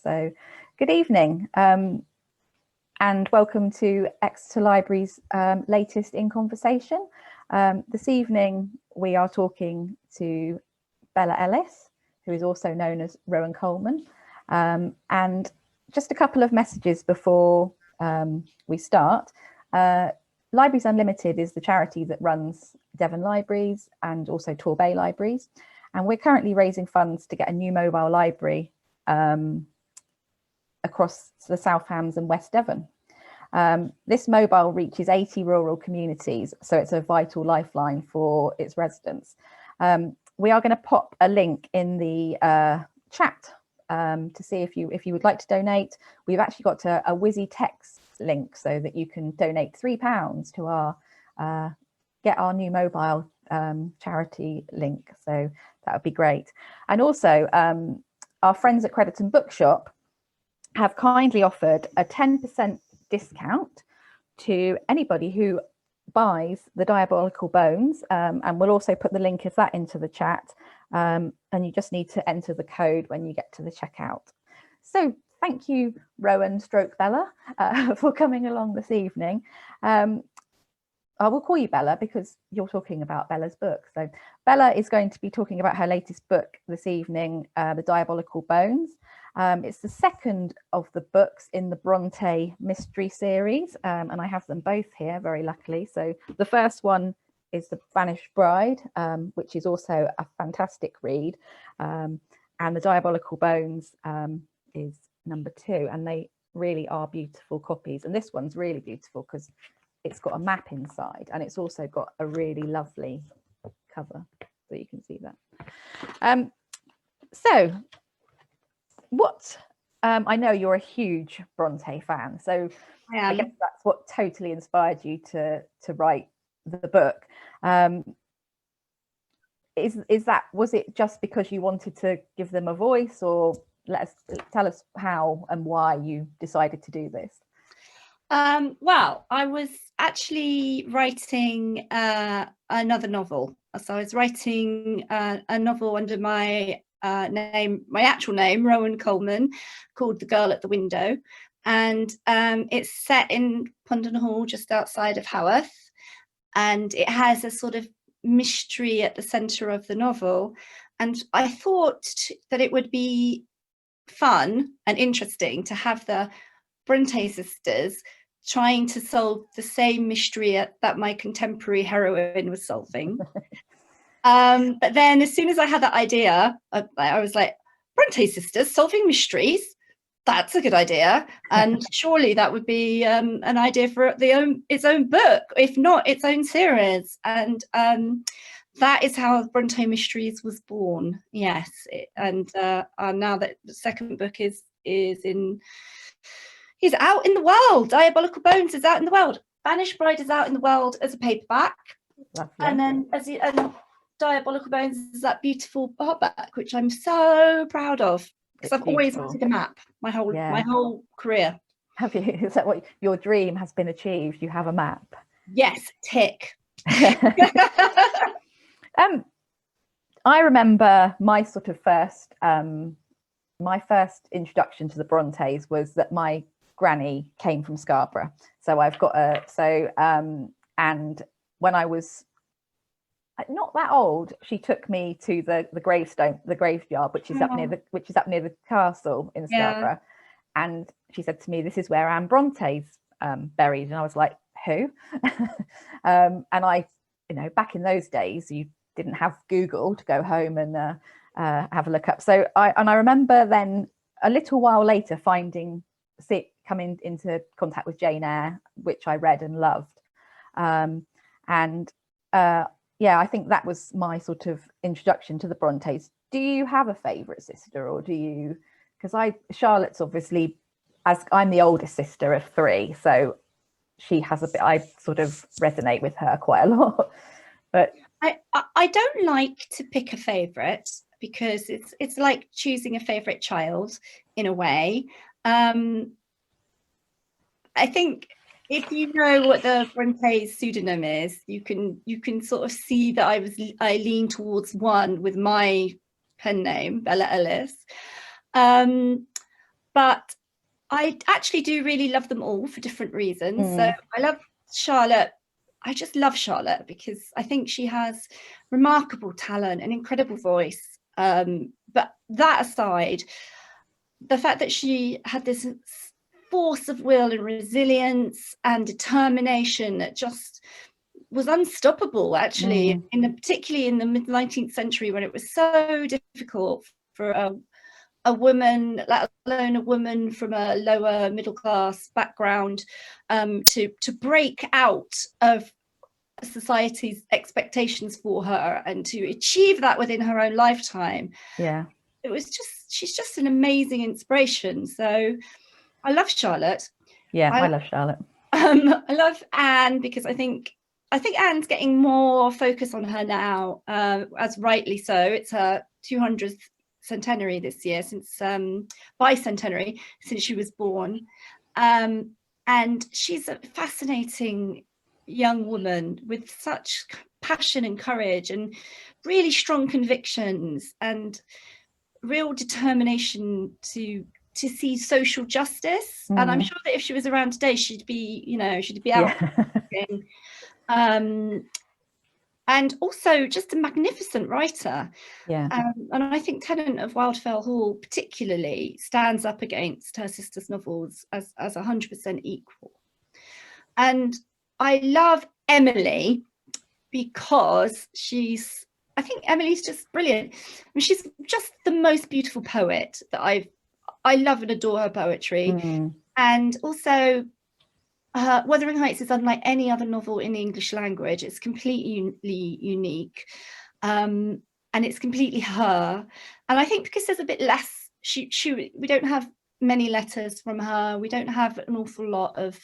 So good evening and welcome to Exeter Library's latest In Conversation. This evening we are talking to Bella Ellis, who is also known as Rowan Coleman. And just a couple of messages before we start. Libraries Unlimited is the charity that runs Devon Libraries and also Torbay Libraries. And we're currently raising funds to get a new mobile library across the South Hams and West Devon. This mobile reaches 80 rural communities, so it's a vital lifeline for its residents. We are going to pop a link in the chat to see if you would like to donate. We've actually got a Wizzy text link so that you can donate £3 to our get our new mobile charity link. So that would be great. And also our friends at Crediton Bookshop have kindly offered a 10% discount to anybody who buys the Diabolical Bones, and we'll also put the link of that into the chat, and you just need to enter the code when you get to the checkout. So thank you, Rowan / Bella, for coming along this evening. I will call you Bella because you're talking about Bella's book. So Bella is going to be talking about her latest book this evening, The Diabolical Bones. It's the second of the books in the Bronte Mystery series, and I have them both here, very luckily. So the first one is The Vanish Bride, which is also a fantastic read, and The Diabolical Bones is number 2, and they really are beautiful copies. And this one's really beautiful because it's got a map inside, and it's also got a really lovely cover, so you can see that. So what I know you're a huge Bronte fan, so I guess that's what totally inspired you to write the book. Was it just because you wanted to give them a voice, or tell us how and why you decided to do this? Well, I was actually writing another novel. So I was writing a novel under my actual name, Rowan Coleman, called The Girl at the Window. And it's set in Pondon Hall, just outside of Haworth. And it has a sort of mystery at the centre of the novel. And I thought that it would be fun and interesting to have the Bronte sisters trying to solve the same mystery that my contemporary heroine was solving. But then as soon as I had that idea, I was like, Bronte sisters solving mysteries? That's a good idea. And surely that would be an idea for its own book, if not its own series. And that is how Bronte Mysteries was born. Yes. And now that the second book is out in the world. Diabolical Bones is out in the world. Vanish Bride is out in the world as a paperback. Lovely. And then Diabolical Bones is that beautiful hardback, which I'm so proud of, because I've always wanted a map my whole career. Have you? Is that what your dream has been achieved? You have a map? Yes, tick. I remember my sort of first introduction to the Brontes was that my granny came from Scarborough, so I've got and when I was not that old, she took me to the graveyard, which is up near the castle in Scarborough, and she said to me, "This is where Anne Bronte's buried," and I was like, "Who?" And I, back in those days, you didn't have Google to go home and have a look up. So I remember then a little while later coming into contact with Jane Eyre, which I read and loved. I think that was my sort of introduction to the Brontes. Do you have a favourite sister, or do you? Because Charlotte's obviously, as I'm the oldest sister of 3, so she has a bit. I sort of resonate with her quite a lot. But I don't like to pick a favourite, because it's like choosing a favourite child in a way. I think if you know what the Bronte's pseudonym is, you can sort of see that I lean towards one with my pen name, Bella Ellis. but I actually do really love them all for different reasons. Mm. So I love Charlotte. I just love Charlotte because I think she has remarkable talent and incredible voice. But that aside, the fact that she had this force of will and resilience and determination that just was unstoppable, actually, particularly in the mid-19th century, when it was so difficult for a woman, let alone a woman from a lower middle class background, to break out of society's expectations for her and to achieve that within her own lifetime. Yeah, she's just an amazing inspiration. So I love Charlotte. Yeah, I love Charlotte. I love Anne because I think Anne's getting more focus on her now, as rightly so. It's her 200th centenary this year, since bicentenary, since she was born, and she's a fascinating young woman with such passion and courage and really strong convictions and real determination to see social justice. And I'm sure that if she was around today, she'd be out. And also just a magnificent writer. And I think Tenant of Wildfell Hall particularly stands up against her sister's novels as 100% equal. And I love Emily because I think Emily's just brilliant. I mean, she's just the most beautiful poet that I love and adore her poetry. And also Wuthering Heights is unlike any other novel in the English language. It's completely unique, and it's completely her. And I think because there's a bit less, we don't have many letters from her. We don't have an awful lot of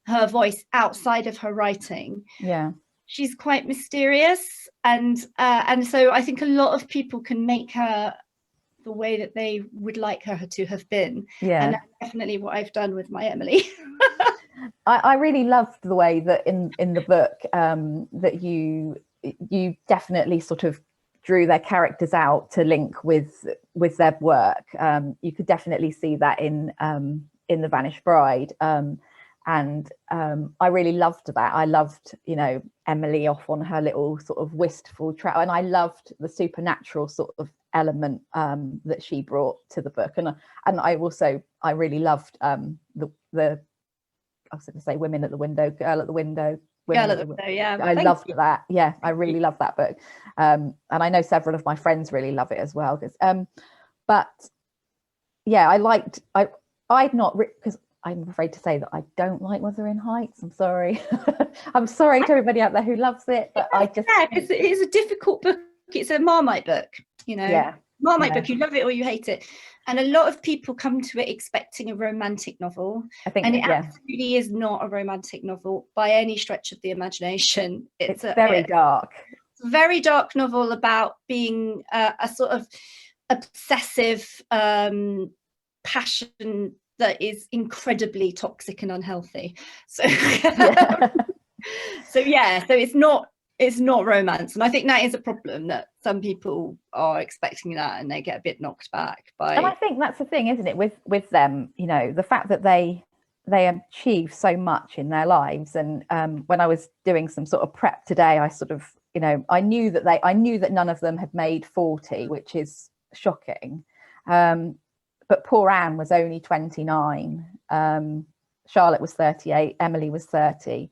her voice outside of her writing. She's quite mysterious, and so I think a lot of people can make her the way that they would like her to have been. And that's definitely what I've done with my Emily. I really loved the way that in the book that you definitely sort of drew their characters out to link with their work. You could definitely see that in the Vanish Bride. And I really loved that. I loved, Emily off on her little sort of wistful track, and I loved the supernatural sort of element that she brought to the book. And I really loved the I was going to say women at the window, girl at the window. Girl at the window, yeah. I loved that. Yeah, I really loved that book. And I know several of my friends really love it as well. But yeah, I'd not, because I'm afraid to say that I don't like Wuthering Heights. I'm sorry. I'm sorry to everybody out there who loves it, but I just... Yeah, it's a difficult book. It's a Marmite book, Marmite book, you love it or you hate it. And a lot of people come to it expecting a romantic novel. I think, and it absolutely is not a romantic novel by any stretch of the imagination. It's very dark. It's a very dark novel about being a sort of obsessive passion that is incredibly toxic and unhealthy. So so it's not romance, and I think that is a problem, that some people are expecting that and they get a bit knocked back by. And I think that's the thing, isn't it, with them, the fact that they achieve so much in their lives. And when I was doing some sort of prep today, I sort of, I knew that none of them had made 40, which is shocking. But poor Anne was only 29. Charlotte was 38. Emily was 30.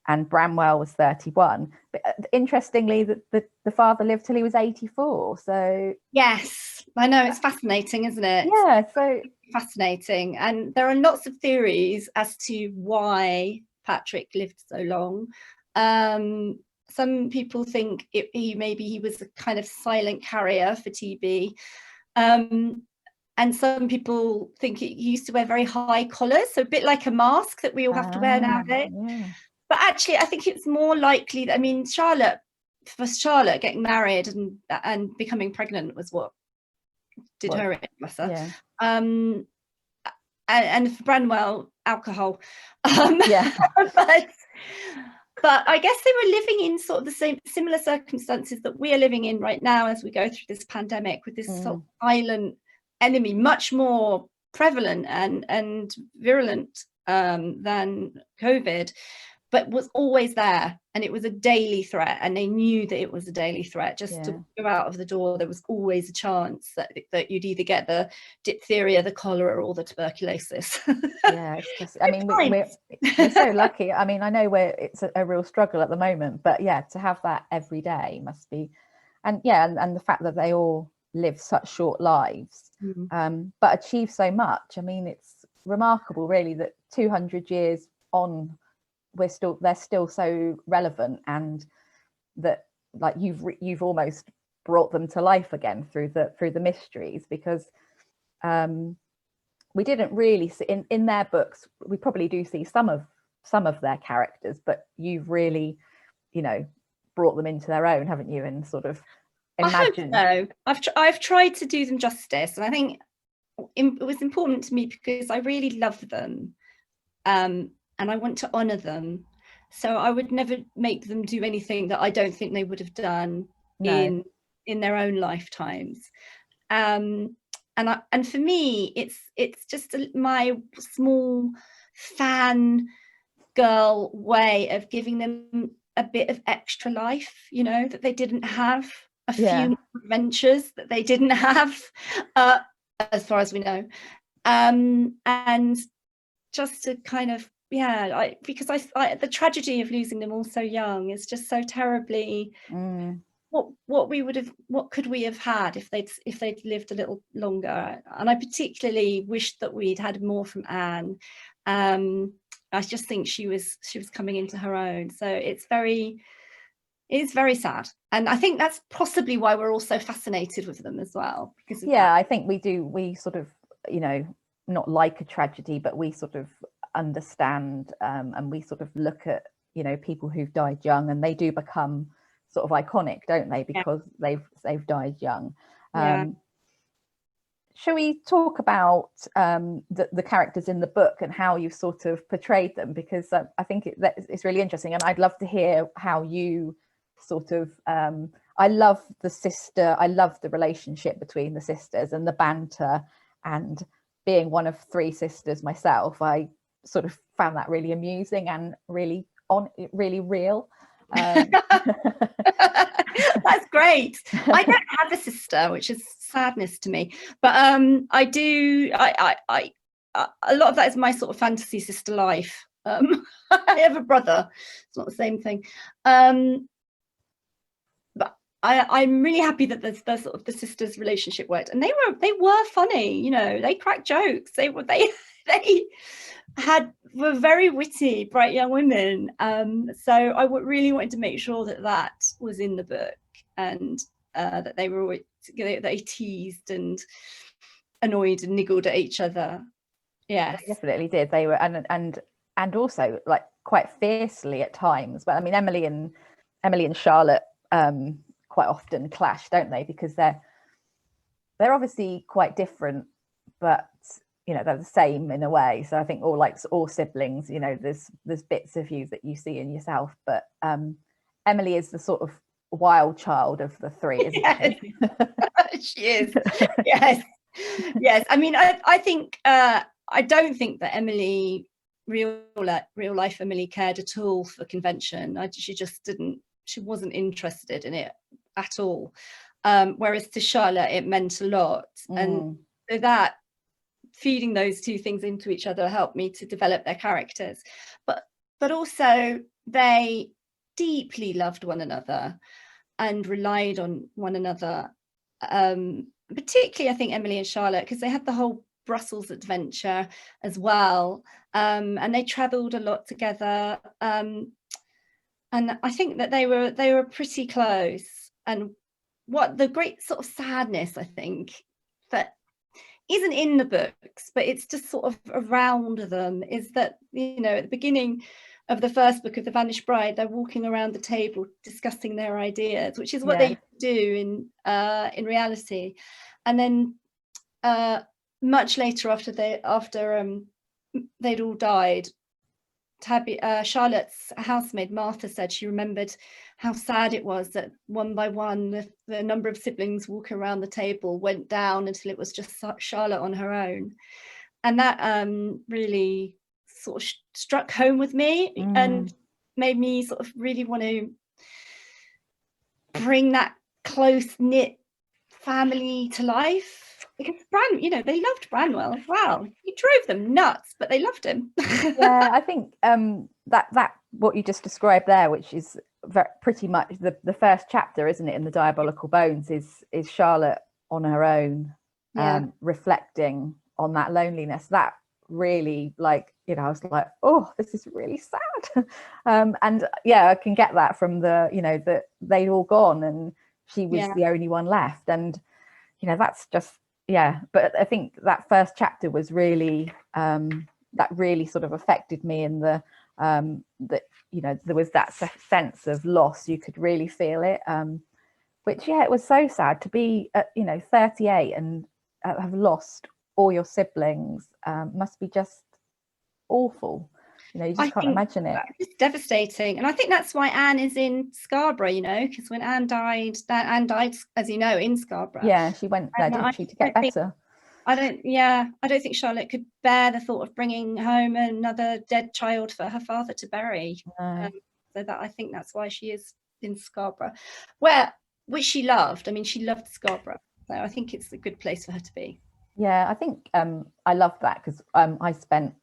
And Bramwell was 31. But interestingly, the father lived till he was 84. So yes, I know, it's fascinating, isn't it? Yeah, so fascinating. And there are lots of theories as to why Patrick lived so long. Some people think he was a kind of silent carrier for TB. And some people think he used to wear very high collars, so a bit like a mask that we all have to wear nowadays. Yeah. But actually, I think it's more likely that, Charlotte getting married and becoming pregnant was what did her in, bless her. Yeah. And for Branwell, alcohol. Yeah. But I guess they were living in sort of the similar circumstances that we are living in right now as we go through this pandemic, with this sort of silent enemy, much more prevalent and virulent than COVID, but was always there, and it was a daily threat, and they knew that it was a daily threat. Just to go out of the door, there was always a chance that you'd either get the diphtheria, the cholera, or the tuberculosis. Yeah, it's just, I mean, we're so lucky. I mean, I know it's a real struggle at the moment, but yeah, to have that every day must be, and the fact that they all live such short lives, but achieve so much. I mean, it's remarkable, really, that 200 years on, they're still so relevant, and that, like, you've almost brought them to life again through the mysteries, because we didn't really see in their books. We probably do see some of their characters, but you've really, brought them into their own, haven't you? And sort of imagined. I hope so. I've tried to do them justice, and I think it was important to me because I really love them. And I want to honour them, so I would never make them do anything that I don't think they would have done in their own lifetimes. And for me, it's just my small fan girl way of giving them a bit of extra life, that they didn't have, a few adventures that they didn't have, as far as we know, and just to kind of. Because the tragedy of losing them all so young is just so terribly. What could we have had if they'd lived a little longer? And I particularly wished that we'd had more from Anne. I just think she was coming into her own. So it's very sad, and I think that's possibly why we're all so fascinated with them as well. Because I think we sort of, not like a tragedy, but we sort of understand, and we sort of look at people who've died young, and they do become sort of iconic, don't they, because they've died young. Shall we talk about the characters in the book and how you've sort of portrayed them, because I think it's really interesting, and I'd love to hear how you sort of I love the relationship between the sisters and the banter, and being one of 3 sisters myself, I sort of found that really amusing and really real. That's great. I don't have a sister, which is sadness to me, but I do. I a lot of that is my sort of fantasy sister life. I have a brother. It's not the same thing. But I'm really happy that the sort of the sisters' relationship worked, and they were funny. They cracked jokes. They were very witty, bright young women. So I really wanted to make sure that was in the book, and that they were always, they teased and annoyed and niggled at each other. Yes, they definitely did. They were, and also, like, quite fiercely at times. But I mean, Emily and Charlotte quite often clash, don't they? Because they're obviously quite different, but they're the same in a way. So I think all siblings, there's bits of you that you see in yourself, but Emily is the sort of wild child of the 3, isn't she? She is. Yes. I mean, I think I don't think that Emily, real life Emily, cared at all for convention. She just didn't. She wasn't interested in it at all. Whereas to Charlotte, it meant a lot, and so that feeding those 2 things into each other helped me to develop their characters. But also they deeply loved one another and relied on one another. Particularly, I think, Emily and Charlotte, because they had the whole Brussels adventure as well, and they travelled a lot together. And I think that they were pretty close. And what the great sort of sadness, I think, that isn't in the books, but it's just sort of around them, is that, at the beginning of the first book of the Vanish Bride, they're walking around the table discussing their ideas, which is what they do in reality. And then much later, after they'd all died, Charlotte's housemaid Martha said she remembered how sad it was that one by one the number of siblings walking around the table went down until it was just Charlotte on her own. really sort of struck home with me and made me sort of really want to bring that close-knit family to life. Because they loved Branwell as well. He drove them nuts, but they loved him. Yeah, I think that what you just described there, which is pretty much the first chapter, isn't it, in the Diabolical Bones, is Charlotte on her own, reflecting on that loneliness. That really, I was like, oh, this is really sad. And yeah, I can get that from that they'd all gone and she was the only one left, and that's just. Yeah, but I think that first chapter was really that really sort of affected me in the that there was that sense of loss. You could really feel it, which it was so sad to be at 38 and have lost all your siblings. Must be just awful. You just can't imagine it. It's devastating. And I think that's why Anne is in Scarborough, because when Anne died, as you know, in Scarborough. Yeah, she went there, didn't she, to get better. I don't think Charlotte could bear the thought of bringing home another dead child for her father to bury. No. So I think that's why she is in Scarborough, which she loved. I mean, she loved Scarborough. So I think it's a good place for her to be. Yeah, I think I love that because I spent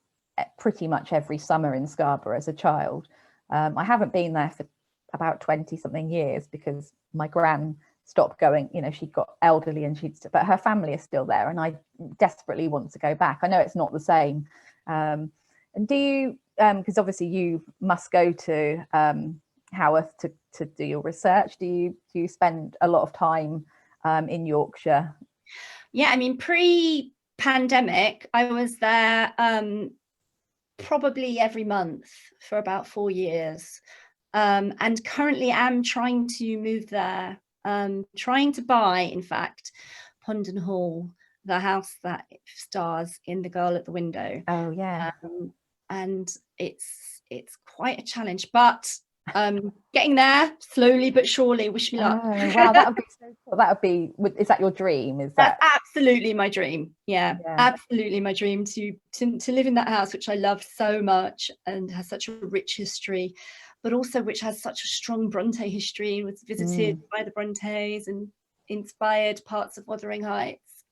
pretty much every summer in Scarborough as a child. I haven't been there for about 20 something years because my gran stopped going. She got elderly and but her family is still there, and I desperately want to go back. I know it's not the same. And do you, because obviously you must go to Haworth to do your research, do you spend a lot of time in Yorkshire? Yeah, I mean, pre-pandemic I was there probably every month for about 4 years, and currently I'm trying to move there, trying to buy, in fact, Pondon Hall, the house that stars in The Girl at the Window. Oh yeah. And it's quite a challenge, but getting there slowly but surely. Wish me luck. Oh, wow, that would be so cool. That would be, is that your dream? That's absolutely my dream. Yeah, absolutely my dream to live in that house, which I love so much and has such a rich history, but also which has such a strong Bronte history, was visited by the Brontes and inspired parts of Wuthering Heights.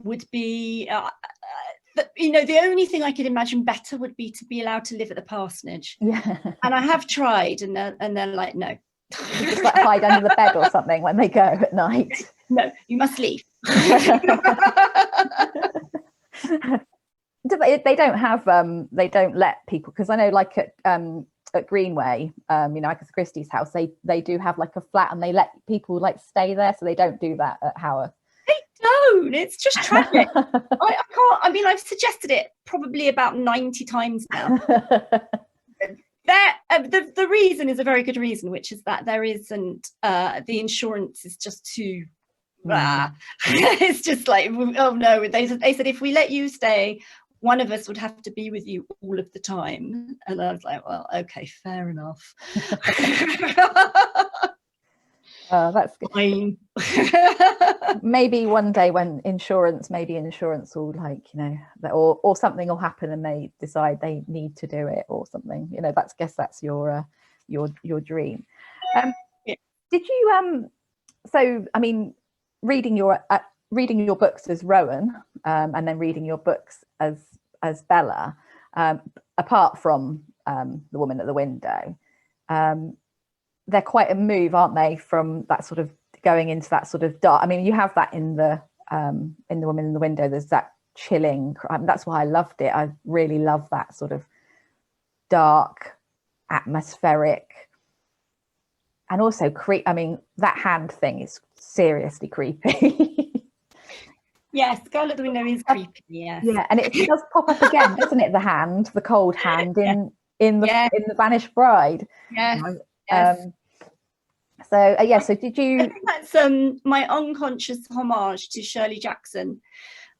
Would be the only thing I could imagine better would be to be allowed to live at the parsonage. Yeah. And I have tried, and they're like, no. You just hide under the bed or something when they go at night. No, you must leave. They don't have they don't let people, because I know at Greenway, Agatha Christie's house, they do have a flat and they let people stay there, so they don't do that at Haworth. Don't. It's just tragic. I can't. I mean, I've suggested it probably about 90 times now. The reason is a very good reason, which is that there isn't the insurance is just too. It's just like, oh no. They said if we let you stay, one of us would have to be with you all of the time. And I was like, well, okay, fair enough. Oh, that's good. Maybe one day when insurance will or something will happen and they decide they need to do it or something. That's your dream. Did you so I mean, reading your books as Rowan, and then reading your books as Bella, apart from The Woman at the Window, they're quite a move, aren't they, from that sort of going into that sort of dark. I mean, you have that in The Woman in the Window. There's that chilling. That's why I loved it. I really love that sort of dark, atmospheric, and also I mean, that hand thing is seriously creepy. Yes, Girl at the Window is creepy. Yes. Yeah, and it does pop up again, doesn't it? The hand, the cold hand in the Vanish Bride. Yes. Yes. So did you? I think that's my unconscious homage to Shirley Jackson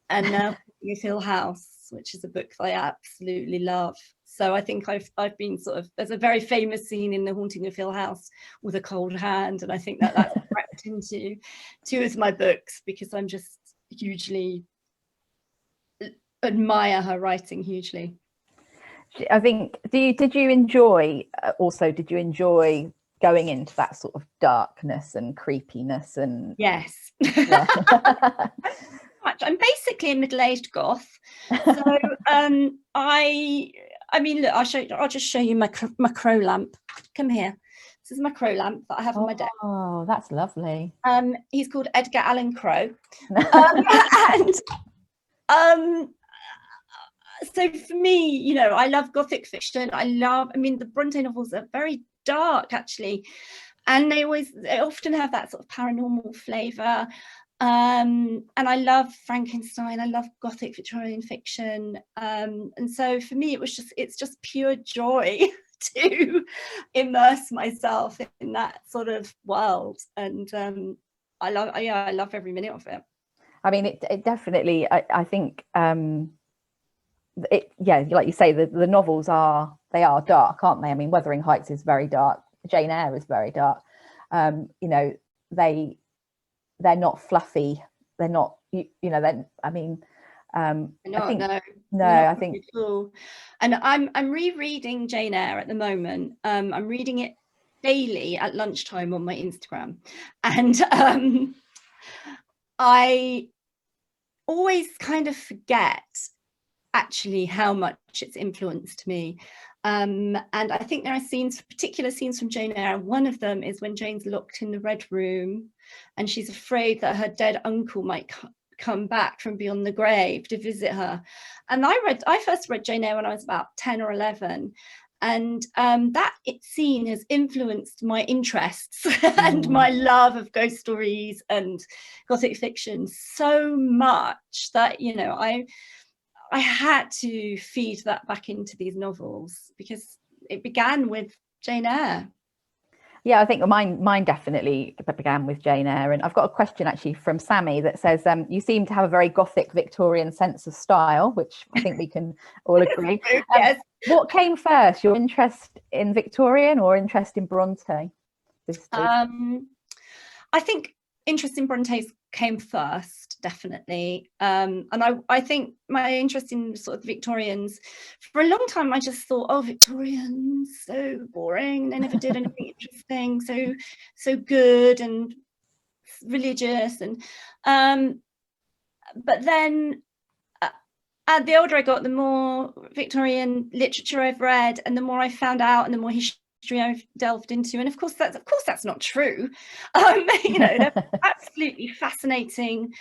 and Haunting of Hill House, which is a book that I absolutely love. So I think I've been there's a very famous scene in The Haunting of Hill House with a cold hand, and I think that's crept into two of my books because I'm just hugely admire her writing hugely. I think, did you enjoy going into that sort of darkness and creepiness? And Yes. yeah. I'm basically a middle-aged goth. So I mean, look, I'll just show you my crow lamp. Come here. This is my crow lamp that I have on my desk. Oh, that's lovely. He's called Edgar Allan Crow. So for me, you know, I love Gothic fiction. I mean, the Bronte novels are very dark, actually, and they often have that sort of paranormal flavour. And I love Frankenstein. I love Gothic Victorian fiction. And so for me, it's just pure joy to immerse myself in that sort of world. And I love every minute of it. I mean, it definitely, I think, like you say, the novels are dark, aren't they? I mean, Wuthering Heights is very dark. Jane Eyre is very dark. You know, they're not fluffy. They're not, I mean, I think cool. And I'm rereading Jane Eyre at the moment. I'm reading it daily at lunchtime on my Instagram, and I always kind of forget actually how much it's influenced me. And I think there are particular scenes from Jane Eyre. One of them is when Jane's locked in the Red Room and she's afraid that her dead uncle might come back from beyond the grave to visit her. And I first read Jane Eyre when I was about 10 or 11. And that scene has influenced my interests and my love of ghost stories and Gothic fiction so much that, you know, I had to feed that back into these novels because it began with Jane Eyre. Yeah, I think mine definitely began with Jane Eyre. And I've got a question actually from Sammy that says, you seem to have a very Gothic Victorian sense of style, which I think we can all agree. Yes. What came first, your interest in Victorian or interest in Bronte? I think interest in Brontes came first, definitely. And I think my interest in sort of Victorians, for a long time, I just thought, oh, Victorians, so boring. They never did anything interesting, so good and religious. And but then the older I got, the more Victorian literature I've read, and the more I found out, and the more history I've delved into. And of course that's not true. You know, they're absolutely fascinating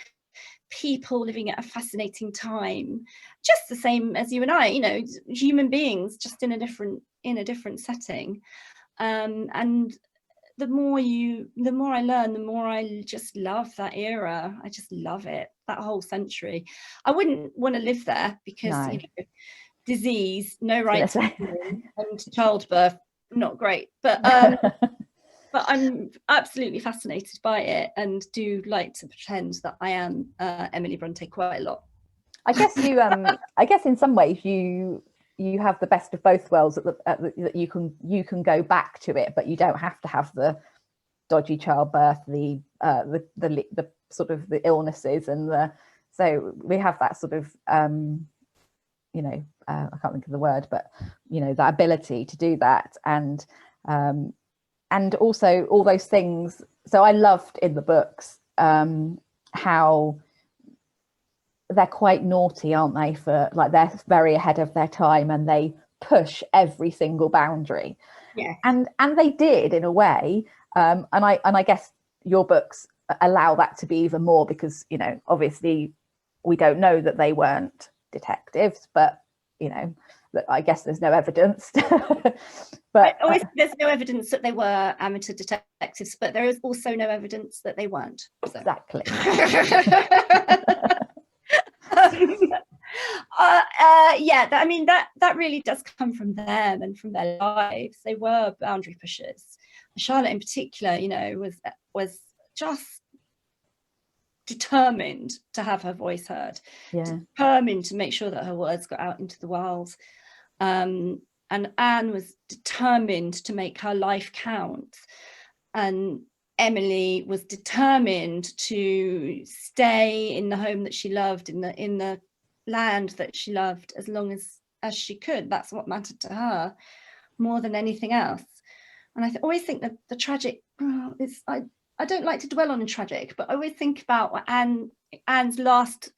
people living at a fascinating time, just the same as you and I, you know, human beings, just in a different setting. And the more I learn, the more I just love that era. I just love it, that whole century. I wouldn't want to live there because No. you know, disease, no right to and childbirth, not great. But I'm absolutely fascinated by it and do like to pretend that I am Emily Bronte quite a lot. I guess in some ways you have the best of both worlds, that you can go back to it, but you don't have to have the dodgy childbirth, the sort of the illnesses, and so we have that sort of you know, I can't think of the word, but you know, that ability to do that, and also all those things. So I loved in the books how they're quite naughty, aren't they? For like, they're very ahead of their time and they push every single boundary. Yeah. And they did, in a way. And I guess your books allow that to be even more, because, you know, obviously we don't know that they weren't detectives, but, you know, I guess there's no evidence. But there's no evidence that they were amateur detectives, but there is also no evidence that they weren't. So. Exactly. Yeah, I mean, that really does come from them and from their lives. They were boundary pushers. Charlotte in particular, you know, was just determined to have her voice heard, determined to make sure that her words got out into the world. And Anne was determined to make her life count. And Emily was determined to stay in the home that she loved, in the land that she loved as long as she could. That's what mattered to her more than anything else. And I always think that the tragic is, I don't like to dwell on the tragic, but I always think about Anne's last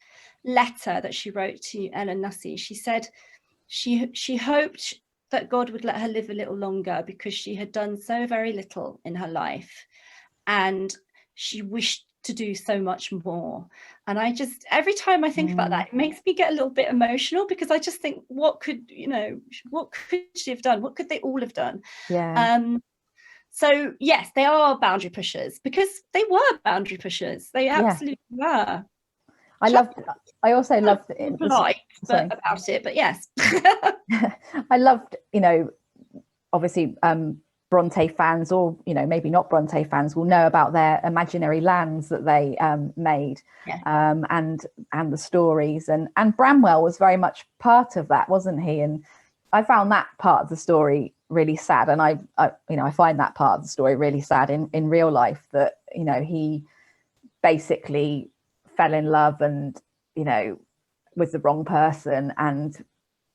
letter that she wrote to Ellen Nussey. She said she hoped that God would let her live a little longer because she had done so very little in her life, and she wished to do so much more. And I just, every time I think about that, it makes me get a little bit emotional, because I just think, what could she have done? What could they all have done? So yes, they are boundary pushers, because they were boundary pushers. They absolutely were. I also loved it. Polite about it, but yes. I loved, obviously Bronte fans, or maybe not Bronte fans, will know about their imaginary lands that they made, and the stories, and Branwell was very much part of that, wasn't he? And I found that part of the story really sad, and I find that part of the story really sad in real life, that he basically fell in love and with the wrong person, and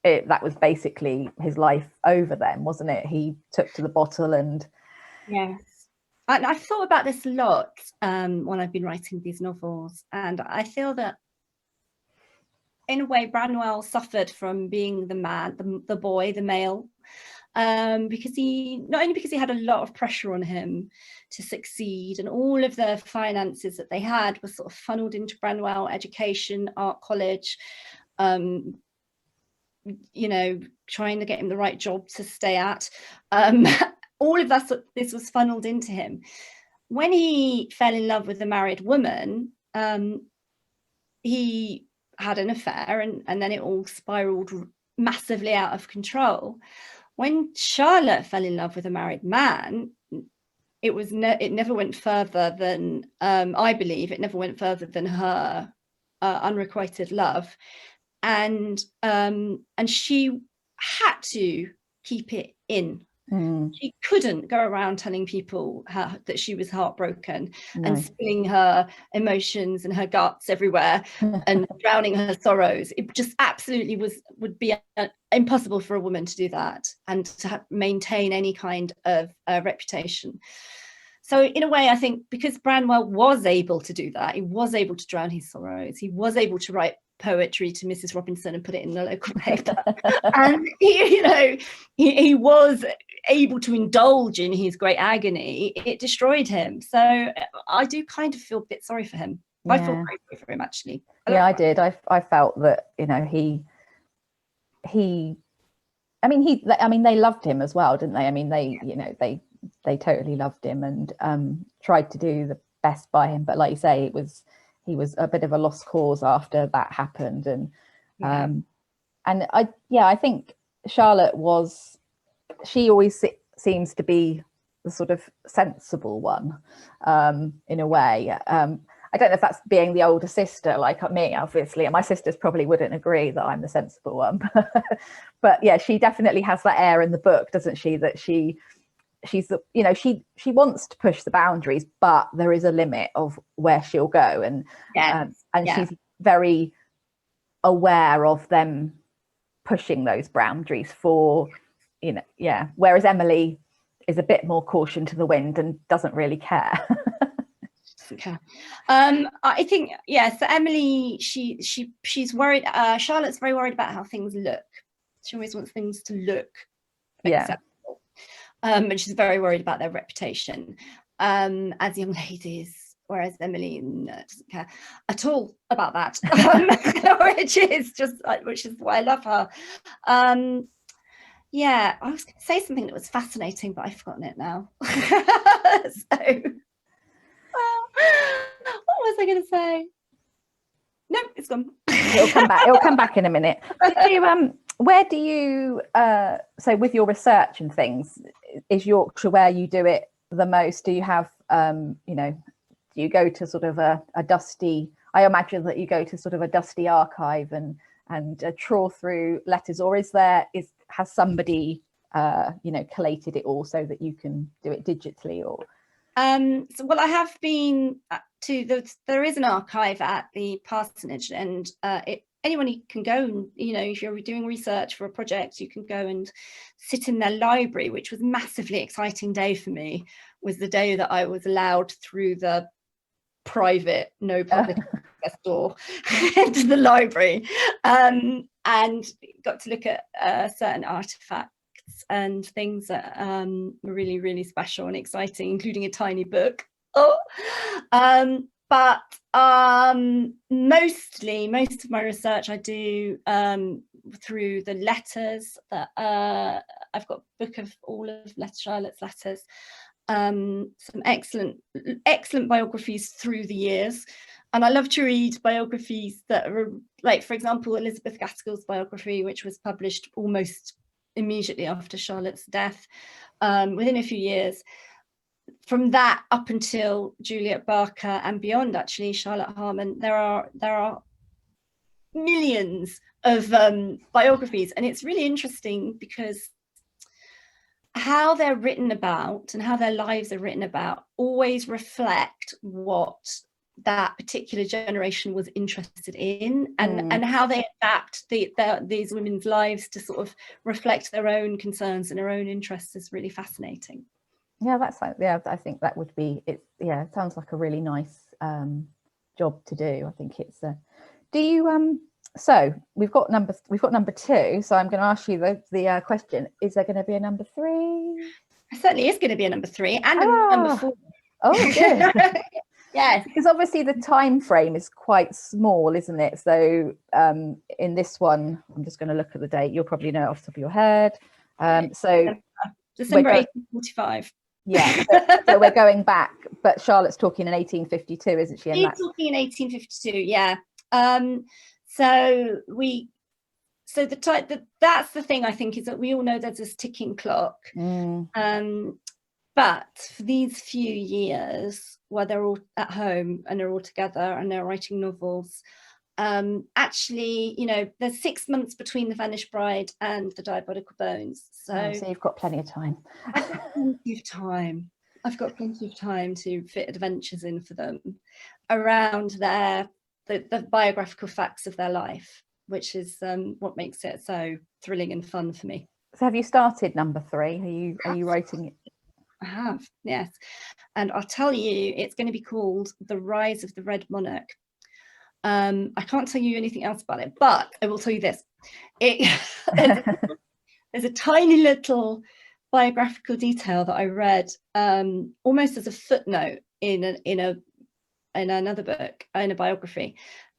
that was basically his life over then, wasn't it? He took to the bottle. And yes, and I've thought about this a lot when I've been writing these novels, and I feel that in a way Branwell suffered from being the man, the boy, the male, because not only because he had a lot of pressure on him to succeed, and all of the finances that they had were sort of funneled into Branwell, education, art college, trying to get him the right job to stay at, all of this was funneled into him. When he fell in love with a married woman, he had an affair, and then it all spiraled massively out of control. When Charlotte fell in love with a married man, it never went further than, I believe it never went further than her unrequited love, and she had to keep it in. She couldn't go around telling people that she was heartbroken and spilling her emotions and her guts everywhere and drowning her sorrows. It just absolutely would be impossible for a woman to do that and to maintain any kind of reputation. So in a way, I think because Branwell was able to do that, he was able to drown his sorrows, he was able to write poetry to Mrs. Robinson and put it in the local paper, and he was able to indulge in his great agony. It destroyed him. So I do kind of feel a bit sorry for him. I felt very sorry for him, actually. I did. I felt that they loved him as well, didn't they? I mean, they totally loved him and tried to do the best by him, but like you say, he was a bit of a lost cause after that happened. And I think Charlotte she always seems to be the sort of sensible one, in a way. I don't know if that's being the older sister like me, obviously, and my sisters probably wouldn't agree that I'm the sensible one. But yeah, she definitely has that air in the book, doesn't she, that she's she wants to push the boundaries, but there is a limit of where she'll go, and she's very aware of them pushing those boundaries for whereas Emily is a bit more caution to the wind and doesn't really care. Okay. I think so Emily, she's worried. Charlotte's very worried about how things look. She always wants things to look acceptable. And she's very worried about their reputation as young ladies, whereas Emily doesn't care at all about that, which is why I love her. I was going to say something that was fascinating, but I've forgotten it now. What was I going to say? No, it's gone. It'll come back in a minute. Where do you so with your research and things, is Yorkshire where you do it the most? Do you have do you go to sort of a dusty, I imagine that you go to sort of a dusty archive and trawl through letters, or has somebody collated it all so that you can do it digitally? Or I have been there is an archive at the parsonage, and anyone can go and, if you're doing research for a project, you can go and sit in their library, which was a massively exciting day for me, was the day that I was allowed through the private, no public access door into the library, and got to look at certain artifacts and things that were really, really special and exciting, including a tiny book. But most of my research I do through the letters that I've got a book of all of Charlotte's letters, some excellent biographies through the years. And I love to read biographies that are like, for example, Elizabeth Gaskell's biography, which was published almost immediately after Charlotte's death, within a few years. From that up until Juliet Barker and beyond, actually, Charlotte Harman, there are millions of biographies, and it's really interesting because how they're written about and how their lives are written about always reflect what that particular generation was interested in, and how they adapt these women's lives to sort of reflect their own concerns and their own interests is really fascinating. Yeah, I think that would be it. Yeah, it sounds like a really nice job to do. I think it's do you so we've got number 2, so I'm going to ask you the question, is there going to be a number 3? There certainly is going to be a number 3 and a number 4. Oh, good. Yes, because obviously the time frame is quite small, isn't it? So in this one, I'm just going to look at the date. You'll probably know it off the top of your head. So December 1845. Yeah, so we're going back, but Charlotte's talking in 1852, isn't she? She's talking in 1852, yeah. So that's the thing, I think, is that we all know there's this ticking clock. But for these few years where they're all at home and they're all together and they're writing novels, actually, there's 6 months between the Vanish Bride and the Diabolical Bones. So you've got plenty of time. I've got plenty of time. I've got plenty of time to fit adventures in for them around the biographical facts of their life, which is what makes it so thrilling and fun for me. So have you started number 3? Are you writing it? I have, yes. And I'll tell you, it's going to be called The Rise of the Red Monarch. I can't tell you anything else about it, but I will tell you this. There's a tiny little biographical detail that I read almost as a footnote in another book, in a biography.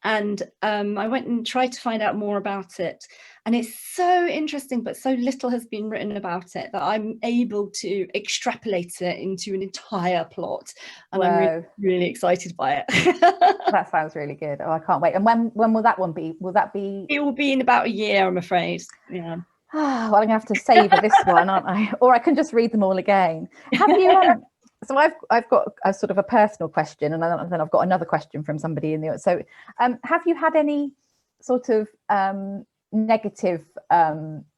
And I went and tried to find out more about it. And it's so interesting, but so little has been written about it that I'm able to extrapolate it into an entire plot. And I'm really, really excited by it. That sounds really good. Oh, I can't wait. And when will that one be? Will that be? It will be in about a year, I'm afraid. Yeah. Well, I'm going to have to savour this one, aren't I? Or I can just read them all again. Have you... So I've got a sort of a personal question, and then I've got another question from somebody in the audience. So have you had any sort of negative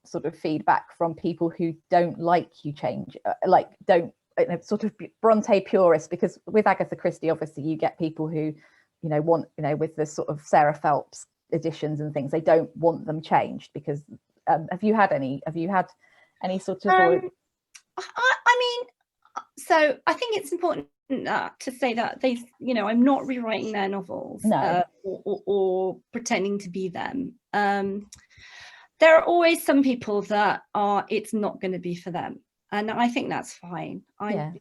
sort of feedback from people who don't like you change, sort of Bronte purists? Because with Agatha Christie, obviously you get people who, want, with the sort of Sarah Phelps editions and things, they don't want them changed. Because have you had any sort of... So I think it's important to say that I'm not rewriting their novels, no. or pretending to be them. There are always some people that it's not going to be for them, and I think that's fine. I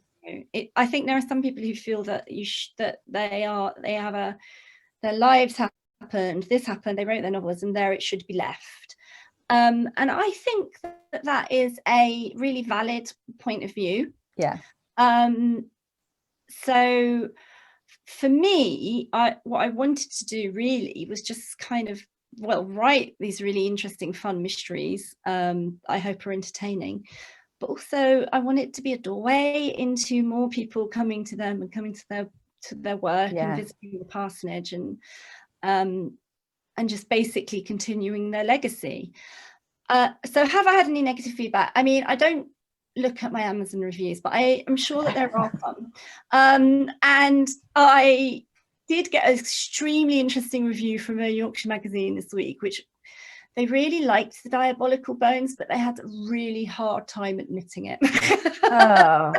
think there are some people who feel that their lives happened, this happened, they wrote their novels, and there it should be left. And I think that is a really valid point of view. Yeah. So for me, what I wanted to do really was just kind of, write these really interesting, fun mysteries. I hope are entertaining, but also I want it to be a doorway into more people coming to them and coming to their work and visiting the parsonage and just basically continuing their legacy. So have I had any negative feedback? I mean, I don't look at my Amazon reviews, but I am sure that there are some. And I did get an extremely interesting review from a Yorkshire magazine this week, which they really liked the Diabolical Bones, but they had a really hard time admitting it. Oh.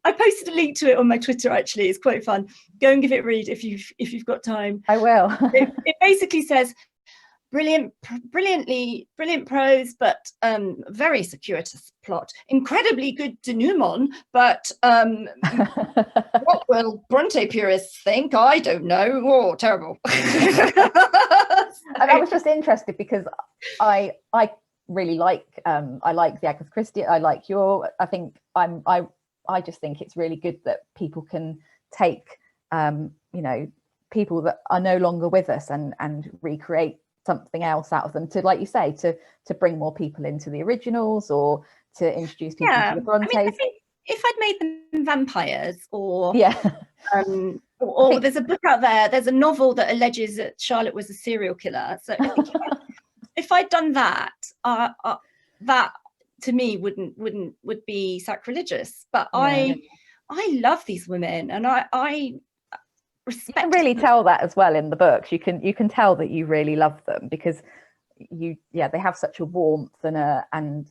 I posted a link to it on my Twitter. Actually, it's quite fun. Go and give it a read if you've got time. I will. It basically says brilliant prose, but very circuitous plot. Incredibly good denouement, but what will Bronte purists think? I don't know. Oh, terrible. I was just interested because I really like I like the Agatha Christie. I like I think I just think it's really good that people can take people that are no longer with us and recreate something else out of them, to, like you say, to bring more people into the originals, or to introduce people to the Brontes. I think if I'd made them vampires, or or there's a book out there, there's a novel that alleges that Charlotte was a serial killer. So if I'd done that, that to me would be sacrilegious. But I love these women, and I respect. You can really tell that as well in the books. You can tell that you really love them, because they have such a warmth and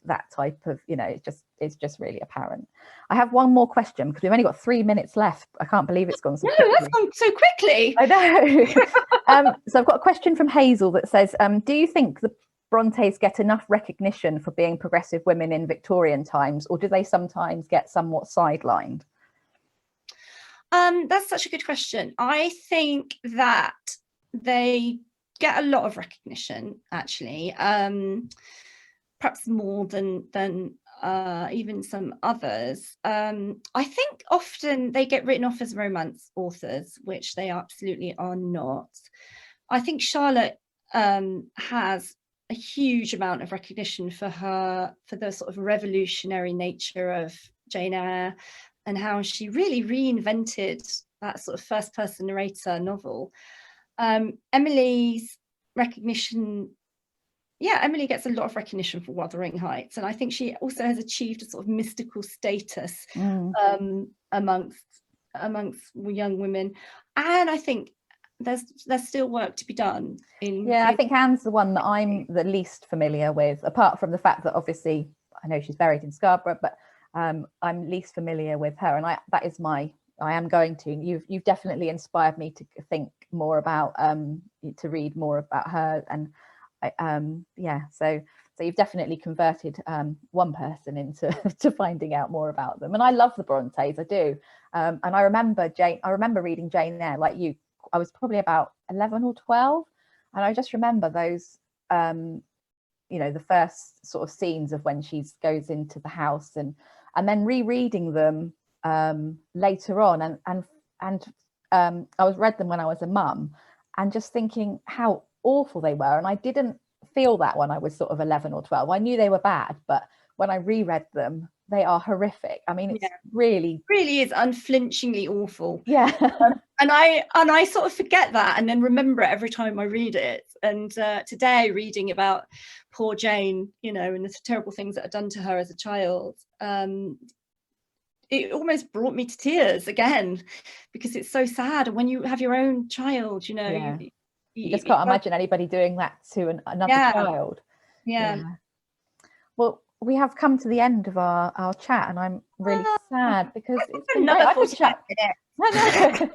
that type of, it's just really apparent. I have one more question, because we've only got 3 minutes left. I can't believe it's gone so quickly. That's gone so quickly. I know. So I've got a question from Hazel that says, do you think the Brontes get enough recognition for being progressive women in Victorian times, or do they sometimes get somewhat sidelined? That's such a good question. I think that they get a lot of recognition, actually, perhaps more than even some others. I think often they get written off as romance authors, which they absolutely are not. I think Charlotte has a huge amount of recognition for the sort of revolutionary nature of Jane Eyre, and how she really reinvented that sort of first person narrator novel. Emily's recognition, Emily gets a lot of recognition for Wuthering Heights, and I think she also has achieved a sort of mystical status amongst young women. And I think there's still work to be done. I think Anne's the one that I'm the least familiar with, apart from the fact that obviously I know she's buried in Scarborough, but I'm least familiar with her, and I am going to. You've definitely inspired me to think more about to read more about her, and so you've definitely converted one person into to finding out more about them. And I love the Brontes, I do, and I remember reading Jane Eyre like you. I was probably about 11 or 12, and I just remember those the first sort of scenes of when she goes into the house, and then rereading them later on, and I read them when I was a mum, and just thinking how awful they were. And I didn't feel that when I was sort of 11 or 12. I knew they were bad, but when I reread them, they are horrific. I mean, it's really is unflinchingly awful. Yeah. And I sort of forget that, and then remember it every time I read it. And today, reading about poor Jane, and the terrible things that are done to her as a child, it almost brought me to tears again, because it's so sad. And when you have your own child, you just can't imagine anybody doing that to another child. Well, we have come to the end of our chat, and I'm really sad, because it's been another 45 minutes.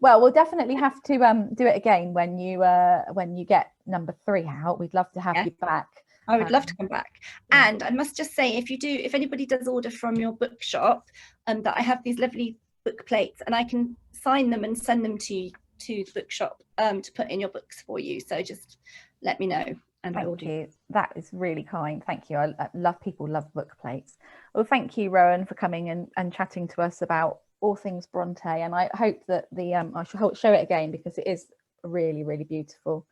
Well, we'll definitely have to do it again when you get number 3 out. We'd love to have you back. I would love to come back. And I must just say, if anybody does order from your bookshop, that I have these lovely book plates, and I can sign them and send them to the bookshop to put in your books for you. So just let me know. And thank you. That is really kind. Thank you. I love book plates. Well, thank you, Rowan, for coming and chatting to us about all things Bronte. And I hope that I shall show it again, because it is really, really beautiful.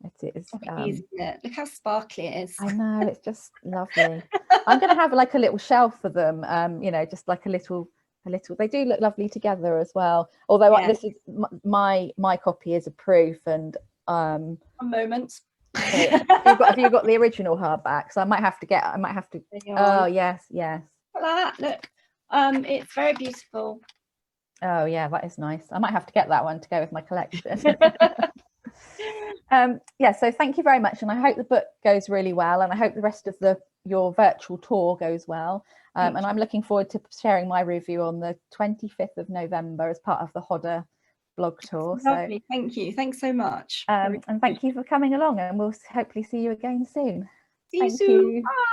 It is. Isn't it? Look how sparkly it is. I know, it's just lovely. I'm going to have like a little shelf for them. Just like a little. They do look lovely together as well. Although this is my copy is a proof, and a moment. have you got the original hardback? So I might have to. Oh yes. Look at that. Look, it's very beautiful. Oh yeah, that is nice. I might have to get that one to go with my collection. Yeah, so thank you very much, and I hope the book goes really well, and I hope the rest of your virtual tour goes well. And I'm looking forward to sharing my review on the 25th of November as part of the Hodder blog tour. Lovely. So thank you. Thanks so much. And thank you for coming along, and we'll hopefully see you again soon. See you soon. Bye.